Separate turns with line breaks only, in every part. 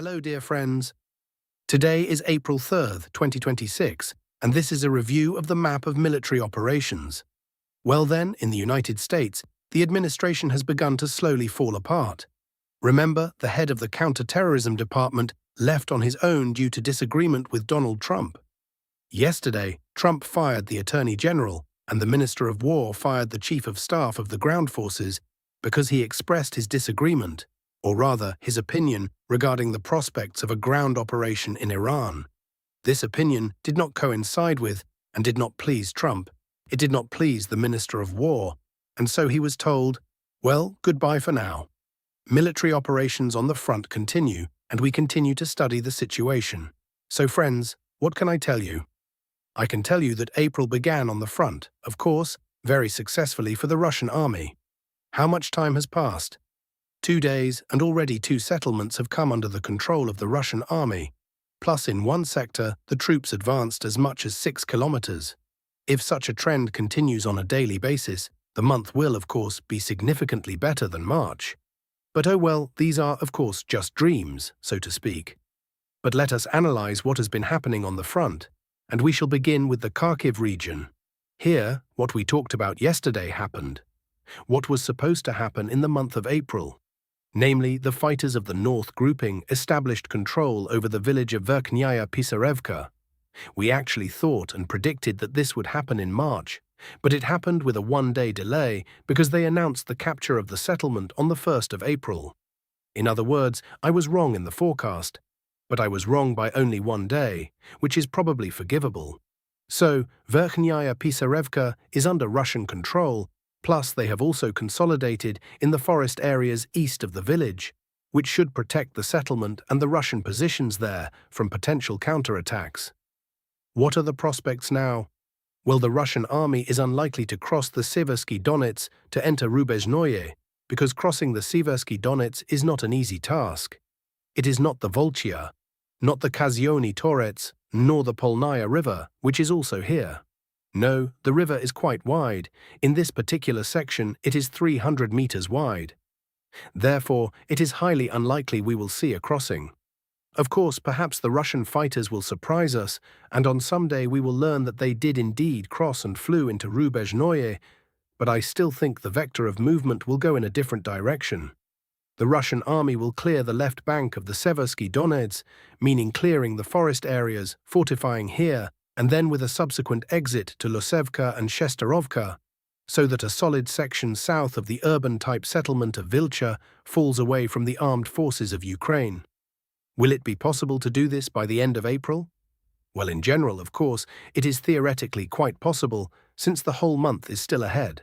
Hello, dear friends. Today is April 3rd, 2026, and this is a review of the map of military operations. Well then, in the United States, the administration has begun to slowly fall apart. Remember, the head of the counterterrorism department left on his own due to disagreement with Donald Trump. Yesterday, Trump fired the Attorney General, and the Minister of War fired the Chief of Staff of the Ground Forces because he expressed his disagreement, or rather his opinion, regarding the prospects of a ground operation in Iran. This opinion did not coincide with and did not please Trump. It did not please the Minister of War, and so he was told, well, goodbye for now. Military operations on the front continue, and we continue to study the situation. So friends, what can I tell you? I can tell you that April began on the front, of course, very successfully for the Russian army. How much time has passed? 2 days, and already 2 settlements have come under the control of the Russian army. Plus, in one sector, the troops advanced as much as 6 kilometers. If such a trend continues on a daily basis, the month will, of course, be significantly better than March. But oh well, these are, of course, just dreams, so to speak. But let us analyze what has been happening on the front, and we shall begin with the Kharkiv region. Here, what we talked about yesterday happened. What was supposed to happen in the month of April. Namely, the fighters of the North grouping established control over the village of Verkhnaya Pisarevka. We actually thought and predicted that this would happen in March, but it happened with a 1-day delay because they announced the capture of the settlement on the 1st of April. In other words, I was wrong in the forecast, but I was wrong by only 1 day, which is probably forgivable. So, Verkhnaya Pisarevka is under Russian control, plus they have also consolidated in the forest areas east of the village, which should protect the settlement and the Russian positions there from potential counterattacks. What are the prospects now? Well, the Russian army is unlikely to cross the Siversky Donets to enter Rubezhnoye, because crossing the Siversky Donets is not an easy task. It is not the Volchya, not the Kazyony Torets, nor the Polnaya River, which is also here. No, the river is quite wide. In this particular section, it is 300 meters wide. Therefore, it is highly unlikely we will see a crossing. Of course, perhaps the Russian fighters will surprise us, and on some day we will learn that they did indeed cross and flew into Rubezhnoye, but I still think the vector of movement will go in a different direction. The Russian army will clear the left bank of the Seversky Donets, meaning clearing the forest areas, fortifying here, and then with a subsequent exit to Losevka and Shesterovka, so that a solid section south of the urban-type settlement of Vilcha falls away from the armed forces of Ukraine. Will it be possible to do this by the end of April? Well, in general, of course, it is theoretically quite possible, since the whole month is still ahead.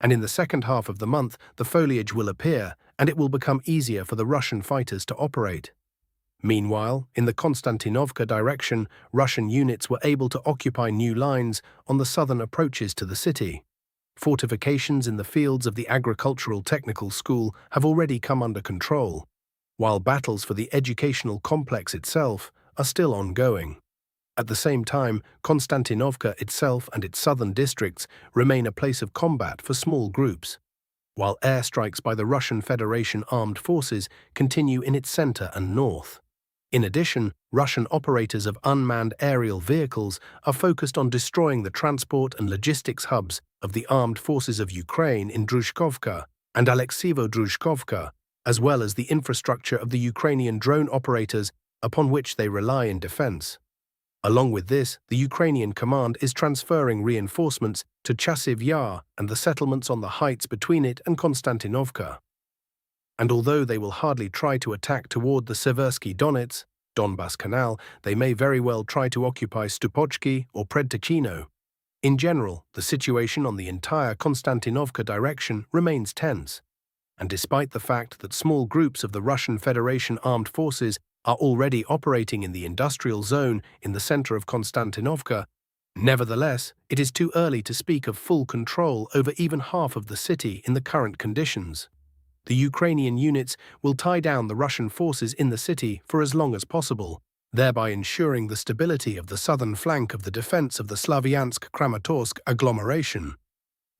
And in the second half of the month, the foliage will appear, and it will become easier for the Russian fighters to operate. Meanwhile, in the Constantinovka direction, Russian units were able to occupy new lines on the southern approaches to the city. Fortifications in the fields of the agricultural technical school have already come under control, while battles for the educational complex itself are still ongoing. At the same time, Konstantinovka itself and its southern districts remain a place of combat for small groups, while airstrikes by the Russian Federation armed forces continue in its center and north. In addition, Russian operators of unmanned aerial vehicles are focused on destroying the transport and logistics hubs of the armed forces of Ukraine in Druzhkovka and Alexeyevo-Druzhkovka, as well as the infrastructure of the Ukrainian drone operators upon which they rely in defense. Along with this, the Ukrainian command is transferring reinforcements to Chasiv Yar and the settlements on the heights between it and Konstantinovka. And although they will hardly try to attack toward the Seversky Donets, Donbas Canal, they may very well try to occupy Stupochki or Predtechino. In general, the situation on the entire Konstantinovka direction remains tense, and despite the fact that small groups of the Russian Federation armed forces are already operating in the industrial zone in the center of Konstantinovka, nevertheless, it is too early to speak of full control over even half of the city in the current conditions. The Ukrainian units will tie down the Russian forces in the city for as long as possible, thereby ensuring the stability of the southern flank of the defense of the Slavyansk-Kramatorsk agglomeration.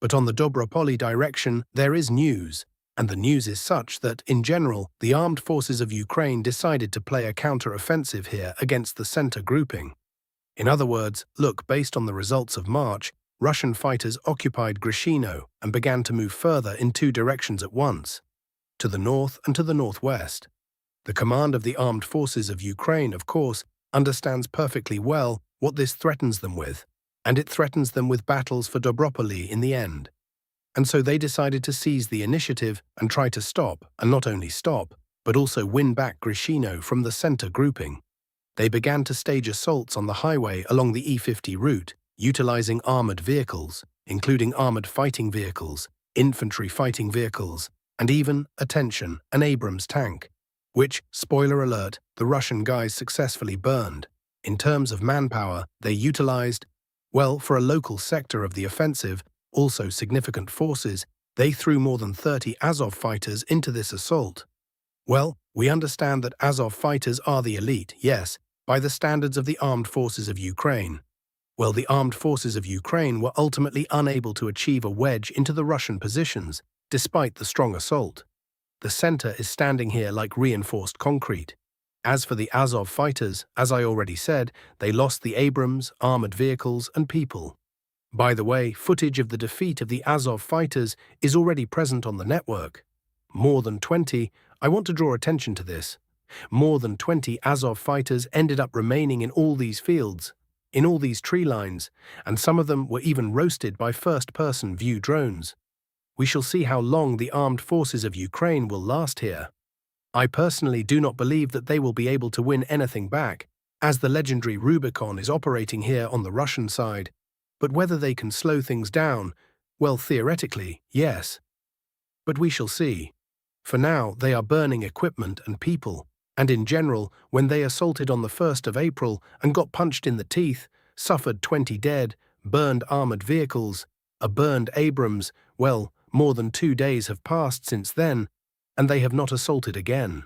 But on the Dobraoli direction, there is news, And the news is such that, in general, the armed forces of Ukraine decided to play a counter-offensive here against the center grouping. In other words, look, based on the results of March, Russian fighters occupied Grishino and began to move further in two directions at once, to the north and to the northwest. The command of the armed forces of Ukraine, of course, understands perfectly well what this threatens them with, and it threatens them with battles for Dobraoli in the end. And so they decided to seize the initiative and try to stop, and not only stop, but also win back Grishino from the center grouping. They began to stage assaults on the highway along the E50 route, utilizing armored vehicles, including armored fighting vehicles, infantry fighting vehicles, and even, attention, an Abrams tank, which, spoiler alert, the Russian guys successfully burned. In terms of manpower, they utilized, well, for a local sector of the offensive, also significant forces, they threw more than 30 Azov fighters into this assault. Well, we understand that Azov fighters are the elite, yes, by the standards of the armed forces of Ukraine. Well, the armed forces of Ukraine were ultimately unable to achieve a wedge into the Russian positions, despite the strong assault. The center is standing here like reinforced concrete. As for the Azov fighters, as I already said, they lost the Abrams, armored vehicles, and people. By the way, footage of the defeat of the Azov fighters is already present on the network. More than 20, I want to draw attention to this. More than 20 Azov fighters ended up remaining in all these fields, in all these tree lines, and some of them were even roasted by first-person view drones. We shall see how long the armed forces of Ukraine will last here. I personally do not believe that they will be able to win anything back, as the legendary Rubicon is operating here on the Russian side. But whether they can slow things down, well, theoretically, yes. But we shall see. For now, they are burning equipment and people, and in general, when they assaulted on the 1st of April and got punched in the teeth, suffered 20 dead, burned armored vehicles, a burned Abrams, well, more than 2 days have passed since then, and they have not assaulted again.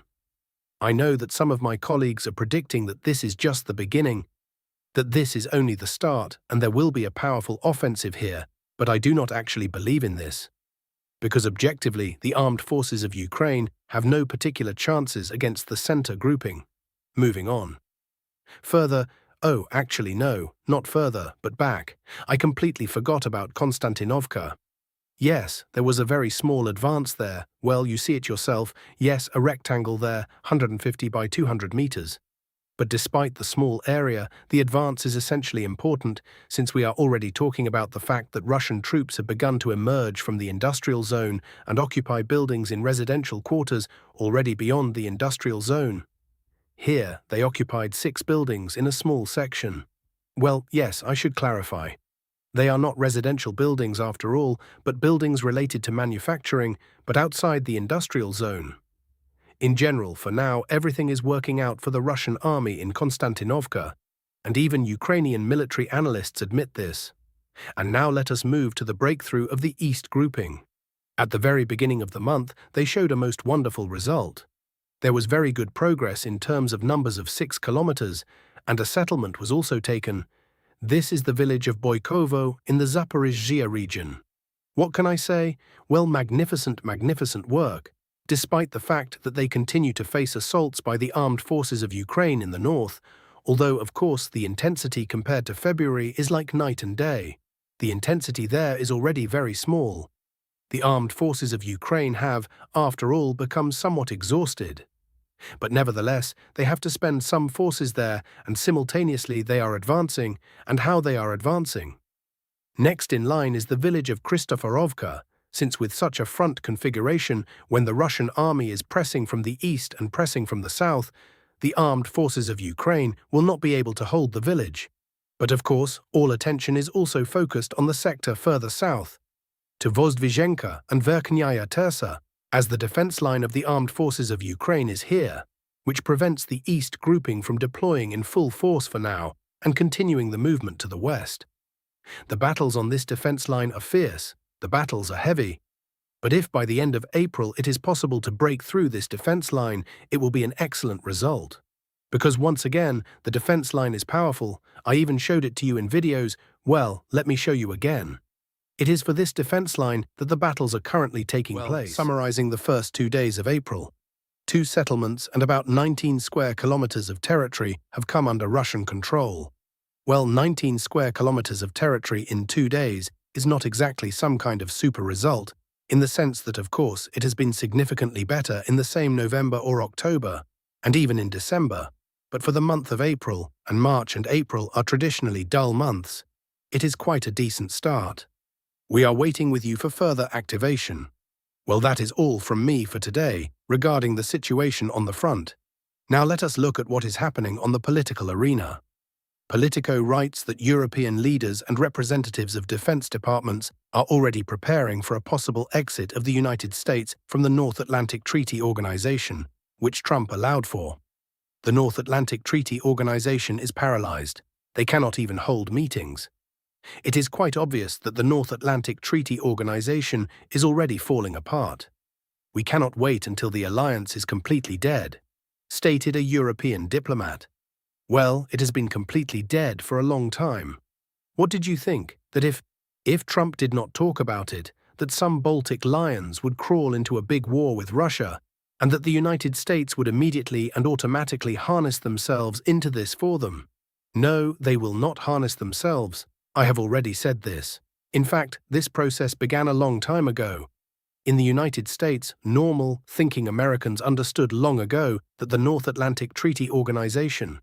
I know that some of my colleagues are predicting that this is just the beginning, that this is only the start and there will be a powerful offensive here, but I do not actually believe in this. Because objectively, the armed forces of Ukraine have no particular chances against the center grouping. Moving on. Further, oh, actually no, not further, but back. I completely forgot about Constantinovka. Yes, there was a very small advance there. Well, you see it yourself. Yes, a rectangle there, 150 by 200 meters. But despite the small area, the advance is essentially important, since we are already talking about the fact that Russian troops have begun to emerge from the industrial zone and occupy buildings in residential quarters already beyond the industrial zone. Here, they occupied 6 buildings in a small section. Well, yes, I should clarify. They are not residential buildings after all, but buildings related to manufacturing, but outside the industrial zone. In general, for now, everything is working out for the Russian army in Kostiantynivka, and even Ukrainian military analysts admit this. And now let us move to the breakthrough of the East grouping. At the very beginning of the month, they showed a most wonderful result. There was very good progress in terms of numbers of 6 kilometers, and a settlement was also taken. This is the village of Boykovo in the Zaporizhzhia region. What can I say? Well, magnificent, magnificent work. Despite the fact that they continue to face assaults by the armed forces of Ukraine in the north, although, of course, the intensity compared to February is like night and day. The intensity there is already very small. The armed forces of Ukraine have, after all, become somewhat exhausted. But nevertheless, they have to spend some forces there, and simultaneously they are advancing, and how they are advancing. Next in line is the village of Kristoforovka, since with such a front configuration, when the Russian army is pressing from the east and pressing from the south, the armed forces of Ukraine will not be able to hold the village. But of course, all attention is also focused on the sector further south, to Vozdvizhenka and Verkhnaya Tersa, as the defense line of the armed forces of Ukraine is here, which prevents the east grouping from deploying in full force for now and continuing the movement to the west. The battles on this defense line are fierce. The battles are heavy, but if by the end of April it is possible to break through this defense line, it will be an excellent result. Because once again, the defense line is powerful. I even showed it to you in videos. Well, let me show you again. It is for this defense line that the battles are currently taking place. Summarizing the first 2 days of April, 2 settlements and about 19 square kilometers of territory have come under Russian control. Well, 19 square kilometers of territory in 2 days is not exactly some kind of super result, in the sense that, of course, it has been significantly better in the same November or October, and even in December. But for the month of April, and March and April are traditionally dull months, it is quite a decent start. We are waiting with you for further activation. Well, that is all from me for today regarding the situation on the front. Now let us look at what is happening on the political arena. Politico writes that European leaders and representatives of defense departments are already preparing for a possible exit of the United States from the North Atlantic Treaty Organization, which Trump allowed for. The North Atlantic Treaty Organization is paralyzed. They cannot even hold meetings. It is quite obvious that the North Atlantic Treaty Organization is already falling apart. We cannot wait until the alliance is completely dead, stated a European diplomat. Well, it has been completely dead for a long time. What did you think? That if Trump did not talk about it, that some Baltic lions would crawl into a big war with Russia, and that the United States would immediately and automatically harness themselves into this for them? No, they will not harness themselves. I have already said this. In fact, this process began a long time ago. In the United States, normal, thinking Americans understood long ago that the North Atlantic Treaty Organization,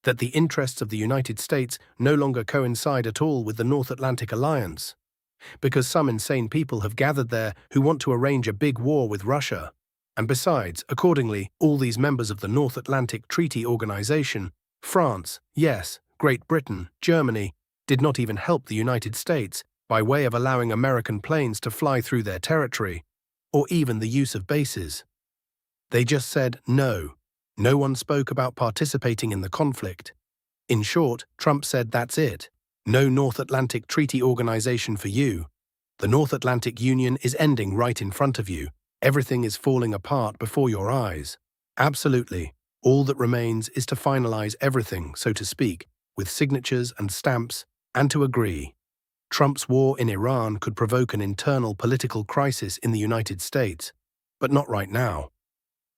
that the interests of the United States no longer coincide at all with the North Atlantic Alliance, because some insane people have gathered there who want to arrange a big war with Russia. And besides, accordingly, all these members of the North Atlantic Treaty Organization, France, yes, Great Britain, Germany, did not even help the United States by way of allowing American planes to fly through their territory, or even the use of bases. They just said no. No one spoke about participating in the conflict. In short, Trump said that's it. No North Atlantic Treaty Organization for you. The North Atlantic Union is ending right in front of you. Everything is falling apart before your eyes. Absolutely. All that remains is to finalize everything, so to speak, with signatures and stamps, and to agree. Trump's war in Iran could provoke an internal political crisis in the United States, but not right now.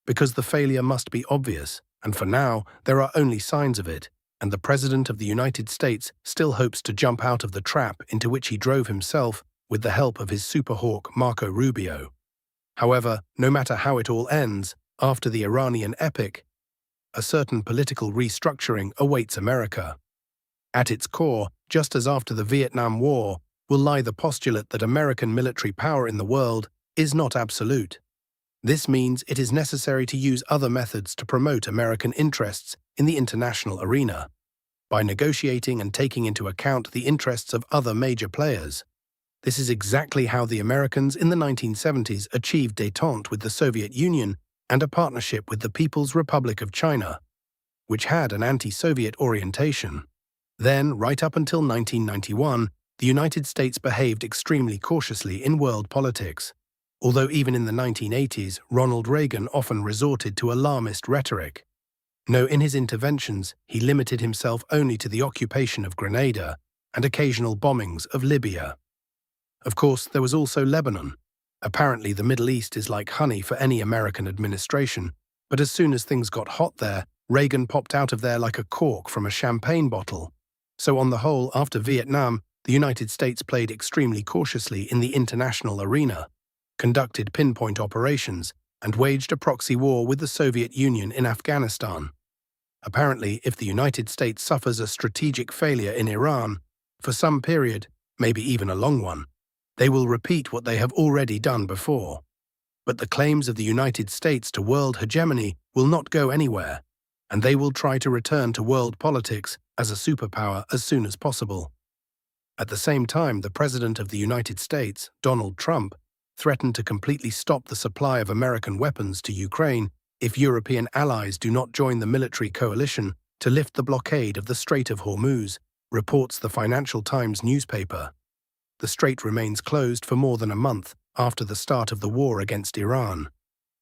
Because the failure must be obvious, and for now, there are only signs of it, and the President of the United States still hopes to jump out of the trap into which he drove himself with the help of his superhawk Marco Rubio. However, no matter how it all ends, after the Iranian epic, a certain political restructuring awaits America. At its core, just as after the Vietnam War, will lie the postulate that American military power in the world is not absolute. This means it is necessary to use other methods to promote American interests in the international arena, by negotiating and taking into account the interests of other major players. This is exactly how the Americans in the 1970s achieved détente with the Soviet Union and a partnership with the People's Republic of China, which had an anti-Soviet orientation. Then, right up until 1991, the United States behaved extremely cautiously in world politics, although even in the 1980s, Ronald Reagan often resorted to alarmist rhetoric. No, in his interventions, he limited himself only to the occupation of Grenada and occasional bombings of Libya. Of course, there was also Lebanon. Apparently, the Middle East is like honey for any American administration, but as soon as things got hot there, Reagan popped out of there like a cork from a champagne bottle. So on the whole, after Vietnam, the United States played extremely cautiously in the international arena, conducted pinpoint operations, and waged a proxy war with the Soviet Union in Afghanistan. Apparently, if the United States suffers a strategic failure in Iran, for some period, maybe even a long one, they will repeat what they have already done before. But the claims of the United States to world hegemony will not go anywhere, and they will try to return to world politics as a superpower as soon as possible. At the same time, the President of the United States, Donald Trump, threatened to completely stop the supply of American weapons to Ukraine if European allies do not join the military coalition to lift the blockade of the Strait of Hormuz, reports the Financial Times newspaper. The strait remains closed for more than a month after the start of the war against Iran.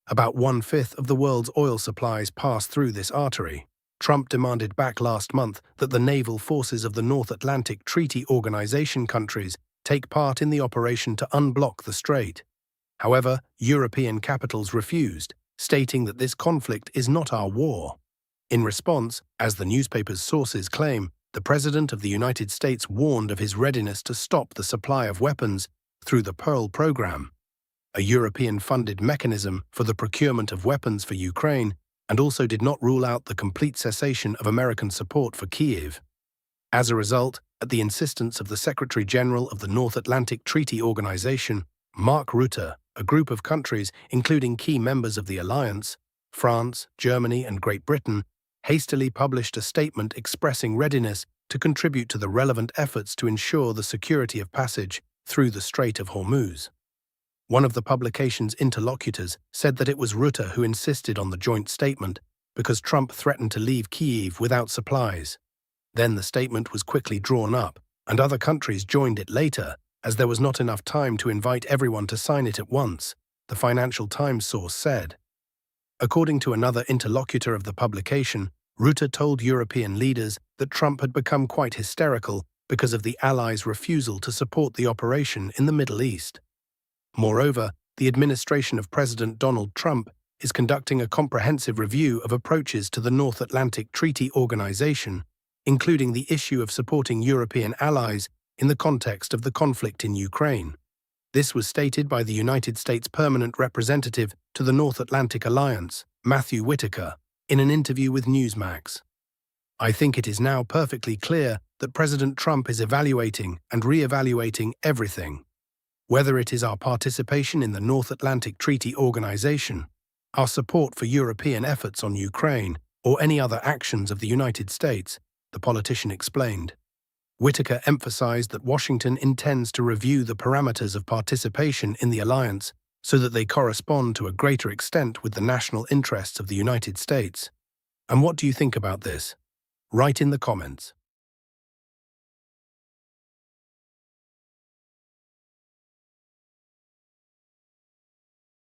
About 1/5 of the world's oil supplies pass through this artery. Trump demanded back last month that the naval forces of the North Atlantic Treaty Organization countries take part in the operation to unblock the strait. However, European capitals refused, stating that this conflict is not our war. In response, as the newspaper's sources claim, the President of the United States warned of his readiness to stop the supply of weapons through the Pearl program, a European-funded mechanism for the procurement of weapons for Ukraine, and also did not rule out the complete cessation of American support for Kyiv. As a result, at the insistence of the Secretary-General of the North Atlantic Treaty Organization, Mark Rutte, a group of countries, including key members of the alliance, France, Germany, and Great Britain, hastily published a statement expressing readiness to contribute to the relevant efforts to ensure the security of passage through the Strait of Hormuz. One of the publication's interlocutors said that it was Rutte who insisted on the joint statement because Trump threatened to leave Kyiv without supplies. Then the statement was quickly drawn up, and other countries joined it later, as there was not enough time to invite everyone to sign it at once, the Financial Times source said. According to another interlocutor of the publication, Rutte told European leaders that Trump had become quite hysterical because of the Allies' refusal to support the operation in the Middle East. Moreover, the administration of President Donald Trump is conducting a comprehensive review of approaches to the North Atlantic Treaty Organization, including the issue of supporting European allies in the context of the conflict in Ukraine. This was stated by the United States Permanent Representative to the North Atlantic Alliance, Matthew Whitaker, in an interview with Newsmax. I think it is now perfectly clear that President Trump is evaluating and re-evaluating everything. Whether it is our participation in the North Atlantic Treaty Organization, our support for European efforts on Ukraine, or any other actions of the United States, the politician explained. Whitaker emphasized that Washington intends to review the parameters of participation in the alliance so that they correspond to a greater extent with the national interests of the United States. And what do you think about this? Write in the comments.